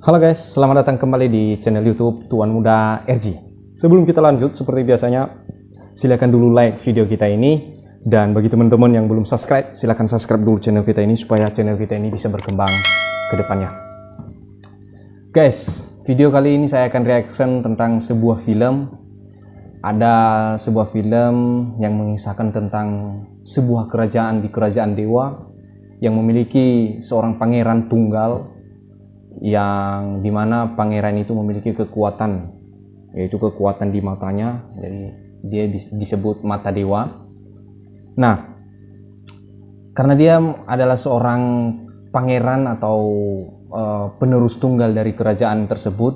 Halo guys, selamat datang kembali di channel YouTube Tuan Muda RG. Sebelum kita lanjut, seperti biasanya, silakan dulu like video kita ini. Dan bagi teman-teman yang belum subscribe, silakan subscribe dulu channel kita ini supaya channel kita ini bisa berkembang ke depannya. Guys, video kali ini saya akan reaction tentang sebuah film. Ada sebuah film yang mengisahkan tentang sebuah kerajaan di kerajaan dewa yang memiliki seorang pangeran tunggal, yang dimana pangeran itu memiliki kekuatan, yaitu kekuatan di matanya, jadi dia disebut mata dewa. Nah, karena dia adalah seorang pangeran atau penerus tunggal dari kerajaan tersebut,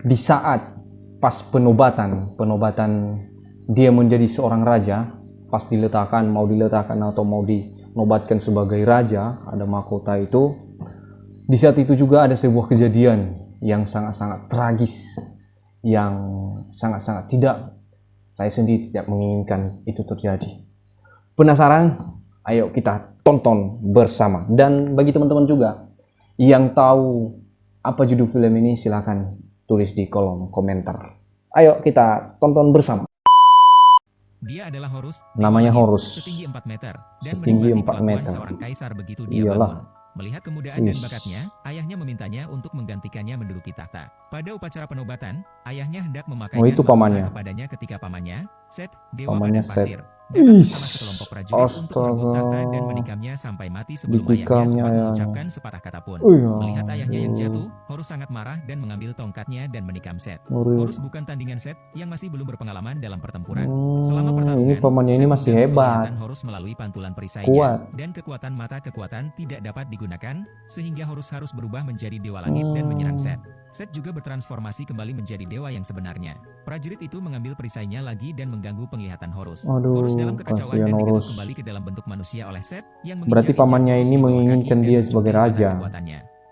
di saat pas penobatan dia menjadi seorang raja, pas mau diletakkan atau mau dinobatkan sebagai raja, ada mahkota itu. Di saat itu juga ada sebuah kejadian yang sangat-sangat tragis, yang sangat-sangat saya sendiri tidak menginginkan itu terjadi. Penasaran? Ayo kita tonton bersama. Dan bagi teman-teman juga yang tahu apa judul film ini, silahkan tulis di kolom komentar. Ayo kita tonton bersama. Dia adalah Horus. Namanya Horus. Setinggi 4 meter dan Setinggi menikmati 4 meter. seorang kaisar begitu dia bangun. Melihat kemudaan dan bakatnya, ayahnya memintanya untuk menggantikannya menduduki tahta. Pada upacara penobatan, ayahnya hendak memakaikan mahkota kepadanya ketika pamannya, Set, dewa badan pasir, datang bersama sekelompok prajurit untuk merebut tahta dan menikamnya sampai mati sebelum ayahnya sempat mengucapkan sepatah kata pun. Melihat ayahnya yang jatuh, Horus sangat marah dan mengambil tongkatnya dan menikam Set. Horus bukan tandingan Set yang masih belum berpengalaman dalam pertempuran. Selama pertarungan, pamannya ini masih hebat. Horus melalui pantulan perisainya, dan kekuatan mata kekuatan tidak dapat digunakan, sehingga Horus harus berubah menjadi dewa langit dan menyerang Set. Set juga bertransformasi kembali menjadi dewa yang sebenarnya. Prajurit itu mengambil perisainya lagi dan mengganggu penglihatan Horus. Horus dalam kekacauan dan diketuk kembali ke dalam bentuk manusia oleh Set yang berarti pamannya ini menginginkan dia sebagai raja.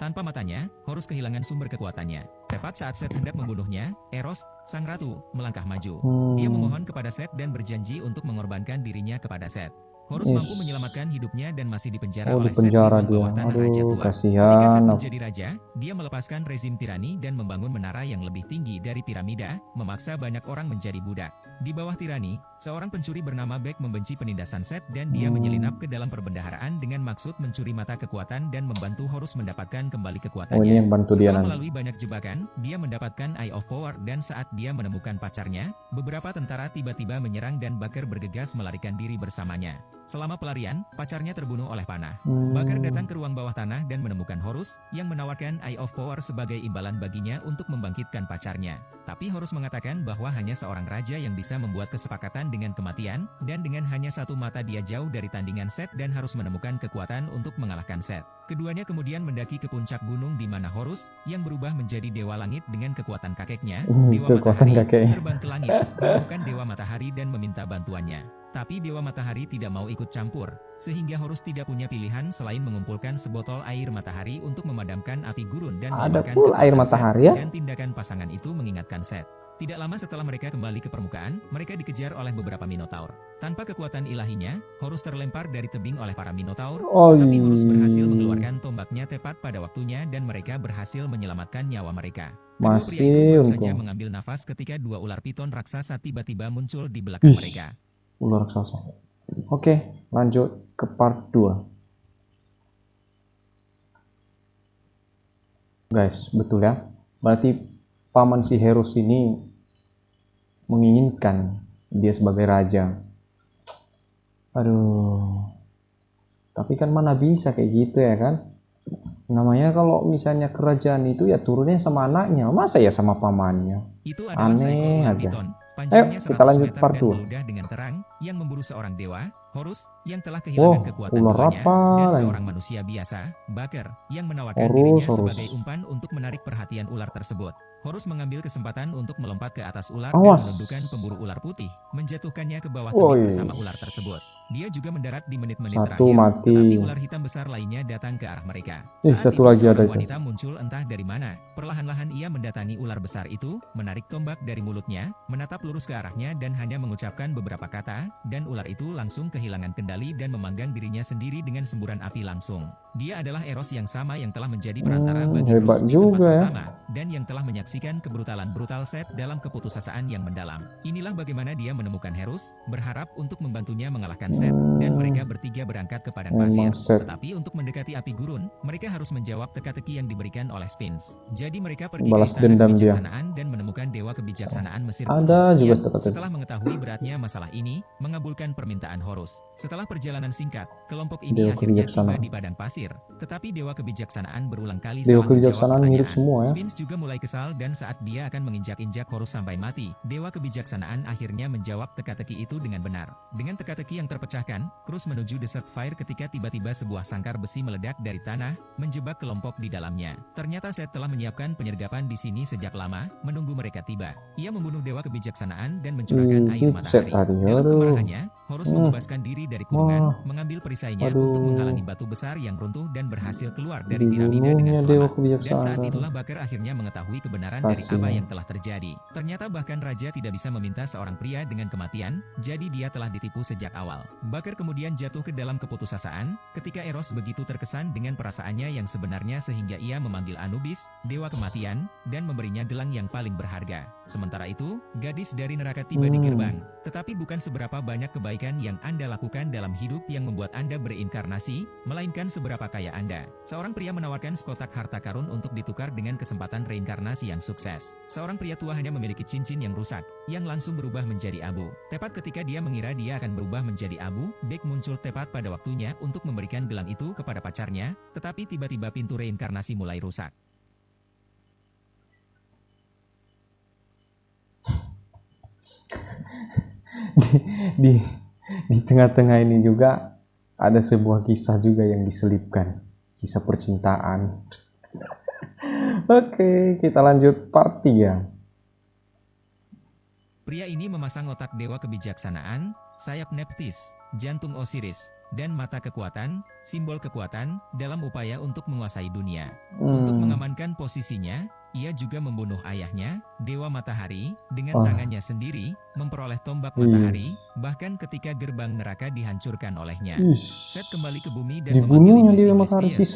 Tanpa matanya, Horus kehilangan sumber kekuatannya. Tepat saat Set hendak membunuhnya, Eros, sang ratu, melangkah maju. Dia memohon kepada Set dan berjanji untuk mengorbankan dirinya kepada Set. Horus mampu menyelamatkan hidupnya dan masih dipenjara oleh Set di bawah tanah raja tua. Ketika Set menjadi raja, dia melepaskan rezim tirani dan membangun menara yang lebih tinggi dari piramida, memaksa banyak orang menjadi budak. Di bawah tirani, seorang pencuri bernama Bek membenci penindasan Set dan dia menyelinap ke dalam perbendaharaan dengan maksud mencuri mata kekuatan dan membantu Horus mendapatkan kembali kekuatannya. Setelah melalui banyak jebakan, dia mendapatkan Eye of Power dan saat dia menemukan pacarnya, beberapa tentara tiba-tiba menyerang dan Bakar bergegas melarikan diri bersamanya. Selama pelarian, pacarnya terbunuh oleh panah. Bakar datang ke ruang bawah tanah dan menemukan Horus, yang menawarkan Eye of Power sebagai imbalan baginya untuk membangkitkan pacarnya. Tapi Horus mengatakan bahwa hanya seorang raja yang bisa membuat kesepakatan dengan kematian, dan dengan hanya satu mata dia jauh dari tandingan Set dan harus menemukan kekuatan untuk mengalahkan Set. Keduanya kemudian mendaki ke puncak gunung di mana Horus, yang berubah menjadi dewa langit dengan kekuatan kakeknya, dewa matahari, terbang ke langit, menemukan dewa matahari dan meminta bantuannya. Tapi Dewa Matahari tidak mau ikut campur, sehingga Horus tidak punya pilihan selain mengumpulkan sebotol air matahari untuk memadamkan api gurun dan memakan air matahari, dan tindakan pasangan itu mengingatkan Set. Tidak lama setelah mereka kembali ke permukaan, mereka dikejar oleh beberapa Minotaur. Tanpa kekuatan ilahinya, Horus terlempar dari tebing oleh para Minotaur, tapi Horus berhasil mengeluarkan tombaknya tepat pada waktunya dan mereka berhasil menyelamatkan nyawa mereka. Kedua pria itu baru saja mengambil nafas ketika dua ular piton raksasa tiba-tiba muncul di belakang mereka. Ular raksasa. Oke, lanjut ke part 2. Guys, betul ya? Berarti paman si Horus ini menginginkan dia sebagai raja. Aduh. Tapi kan mana bisa kayak gitu ya kan? Namanya kalau misalnya kerajaan itu ya turunnya sama anaknya, masa ya sama pamannya? Itu aneh aja. Ayo kita lanjut part 2. Dengan terang, yang memburu seorang dewa, Horus, yang telah kehilangan kekuatan tuanya, dan seorang manusia biasa, Bakar, yang menawarkan dirinya sebagai umpan untuk menarik perhatian ular tersebut. Horus mengambil kesempatan untuk melompat ke atas ular dan menundukkan pemburu ular putih, menjatuhkannya ke bawah tebing bersama ular tersebut. Dia juga mendarat di menit-menit Satu terakhir, mati. tetapi ular hitam besar lainnya datang ke arah mereka. Saat satu itu lagi ada seorang itu. wanita muncul entah dari mana. Perlahan-lahan ia mendatangi ular besar itu, menarik tombak dari mulutnya, menatap lurus ke arahnya dan hanya mengucapkan beberapa kata, dan ular itu langsung kehilangan kendali dan memanggang dirinya sendiri dengan semburan api langsung. Dia adalah Eros yang sama yang telah menjadi perantara bagi Hebat Horus di juga tempat ya. pertama, dan yang telah menyaksikan kebrutalan brutal Seth dalam keputusasaan yang mendalam. Inilah bagaimana dia menemukan Horus, berharap untuk membantunya mengalahkan Seth, dan mereka bertiga berangkat ke padang pasir. Memang Seth. Tetapi untuk mendekati api gurun, mereka harus menjawab teka-teki yang diberikan oleh Sphinx. Jadi mereka pergi Balas ke istana dendam dia. kebijaksanaan dan menemukan dewa kebijaksanaan Mesir Ada kuno, juga yang, teka-teki. setelah mengetahui beratnya masalah ini, mengabulkan permintaan Horus. Setelah perjalanan singkat, kelompok ini Dewa akhirnya tiba kebijaksanaan. di padang pasir. Tetapi dewa kebijaksanaan berulang kali Dewa salah menjawab kebijaksanaan mirip pertanyaan. semua ya. Sphinx juga mulai kesal dan saat dia akan menginjak-injak Horus sampai mati, dewa kebijaksanaan akhirnya menjawab teka-teki itu dengan benar. Dengan teka-teki yang terpecahkan, Cruz menuju Desert Fire ketika tiba-tiba sebuah sangkar besi meledak dari tanah, menjebak kelompok di dalamnya. Ternyata Seth telah menyiapkan penyergapan di sini sejak lama, menunggu mereka tiba. Ia membunuh dewa kebijaksanaan dan mencurahkan air matahari. Dalam kemarahannya, Horus membebaskan diri dari kurungan, mengambil perisainya untuk menghalangi batu besar yang runtuh dan berhasil keluar dari piramida dengan selamat. Dan saat itulah Bakar akhirnya mengetahui kebenaran dari apa yang telah terjadi. Ternyata bahkan raja tidak bisa meminta seorang pria dengan kematian, jadi dia telah ditipu sejak awal. Bakar kemudian jatuh ke dalam keputusasaan, ketika Eros begitu terkesan dengan perasaannya yang sebenarnya sehingga ia memanggil Anubis, dewa kematian, dan memberinya gelang yang paling berharga. Sementara itu, gadis dari neraka tiba di gerbang. Tetapi bukan seberapa banyak kebaikan yang Anda lakukan dalam hidup yang membuat Anda berinkarnasi, melainkan seberapa kaya Anda. Seorang pria menawarkan sekotak harta karun untuk ditukar dengan kesempatan reinkarnasi yang sukses. Seorang pria tua hanya memiliki cincin yang rusak, yang langsung berubah menjadi abu. Tepat ketika dia mengira dia akan berubah menjadi abu, Beck muncul tepat pada waktunya untuk memberikan gelang itu kepada pacarnya, tetapi tiba-tiba pintu reinkarnasi mulai rusak. di di tengah-tengah ini juga ada sebuah kisah juga yang diselipkan, kisah percintaan. Oke, kita lanjut part 3. Pria ini memasang otak dewa kebijaksanaan, sayap Neptis, jantung Osiris, dan mata kekuatan, simbol kekuatan, dalam upaya untuk menguasai dunia. Untuk mengamankan posisinya, ia juga membunuh ayahnya, Dewa Matahari, dengan tangannya sendiri, memperoleh tombak matahari, bahkan ketika gerbang neraka dihancurkan olehnya. Seth kembali ke bumi dan dibunuhnya memanggil Dewa Matahari, si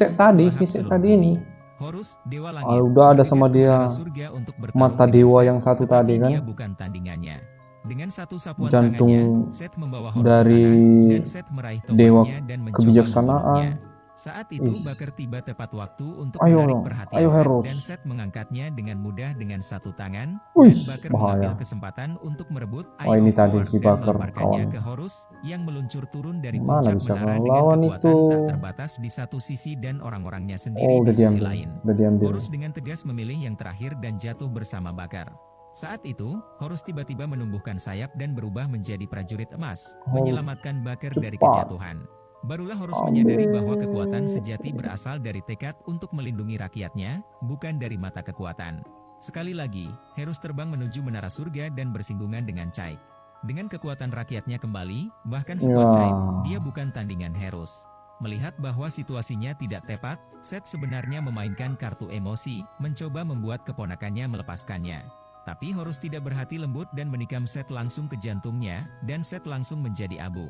Seth tadi ini. Horus, dewa langit, udah ada sama dia surga untuk bertarung mata dengan dewa Seth, yang satu tadi kan. dia bukan tandingannya. Dengan satu sapuan Jantung tangannya, Seth membawa Horus dari ke tanah, dan Seth meraih dewa tombaknya dan mencoba kebijaksanaan. membunuhnya. Saat itu Bakar tiba tepat waktu untuk Ayo menarik dong, perhatian ayo Seth, Heros. dan Seth mengangkatnya dengan mudah dengan satu tangan, Wih, dan Bakar bahaya. mengambil kesempatan untuk merebut Eye ini of tadi Power si dan Bakar melemparkannya kawan. ke Horus, yang meluncur turun dari Mana puncak bisa menara dengan melawan kekuatan itu? tak terbatas di satu sisi dan orang-orangnya sendiri udah di sisi diambil, lain. udah diambil. Horus dengan tegas memilih yang terakhir dan jatuh bersama Bakar. Saat itu, Horus tiba-tiba menumbuhkan sayap dan berubah menjadi prajurit emas, menyelamatkan Bakar dari kejatuhan. Barulah Horus menyadari bahwa kekuatan sejati berasal dari tekad untuk melindungi rakyatnya, bukan dari mata kekuatan. Sekali lagi, Horus terbang menuju menara surga dan bersinggungan dengan Caik. Dengan kekuatan rakyatnya kembali, bahkan sekuat Caik, dia bukan tandingan Horus. Melihat bahwa situasinya tidak tepat, Seth sebenarnya memainkan kartu emosi, mencoba membuat keponakannya melepaskannya. Tapi Horus tidak berhati lembut dan menikam Seth langsung ke jantungnya, dan Seth langsung menjadi abu.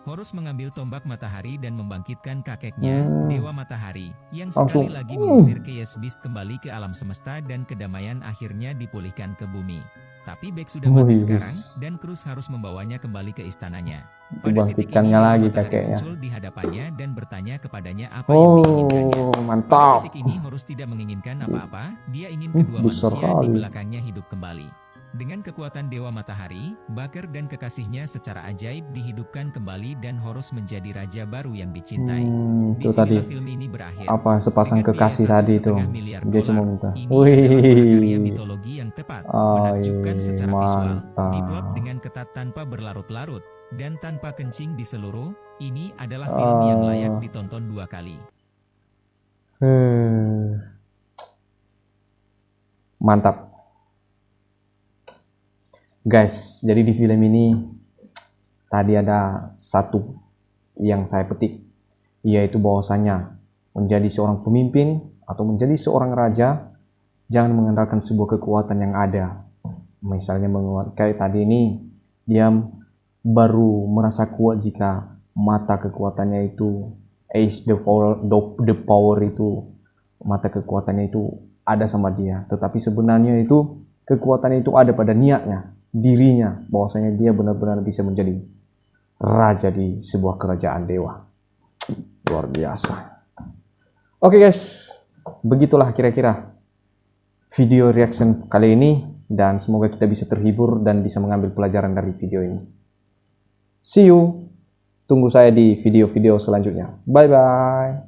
Horus mengambil tombak matahari dan membangkitkan kakeknya, Dewa Matahari, yang sekali lagi mengusir Chaos Beast kembali ke alam semesta dan kedamaian akhirnya dipulihkan ke bumi. Tapi Beck sudah mati sekarang, dan Cruz harus membawanya kembali ke istananya. Pada titik ini lagi Matahari kakeknya. muncul di hadapannya dan bertanya kepadanya apa yang diinginkannya. Mantap. Pada titik ini Horus tidak menginginkan apa-apa, dia ingin kedua besar manusia di kali. belakangnya hidup kembali. Dengan kekuatan Dewa Matahari, Bakar dan kekasihnya secara ajaib dihidupkan kembali dan Horus menjadi raja baru yang dicintai. Itu tadi film ini berakhir. apa sepasang Dengan kekasih biaya tadi itu 1,5 miliar dia cuma dolar. minta. Ini adalah karya Wih, mitologi yang tepat, menakjubkan secara visual, diplot dengan ketat tanpa berlarut-larut, dan tanpa kencing di seluruh. Ini adalah film yang layak ditonton 2 kali. Mantap. Guys, jadi di film ini tadi ada satu yang saya petik, yaitu bahwasanya menjadi seorang pemimpin atau menjadi seorang raja, jangan mengandalkan sebuah kekuatan yang ada. Misalnya kayak tadi ini, dia baru merasa kuat jika mata kekuatannya itu the power itu, mata kekuatannya itu ada sama dia. Tetapi sebenarnya itu kekuatan itu ada pada niatnya, dirinya, bahwasanya dia benar-benar bisa menjadi raja di sebuah kerajaan dewa. Luar biasa. Oke guys, begitulah kira-kira video reaction kali ini, dan semoga kita bisa terhibur dan bisa mengambil pelajaran dari video ini. See you. Tunggu saya di video-video selanjutnya. Bye-bye.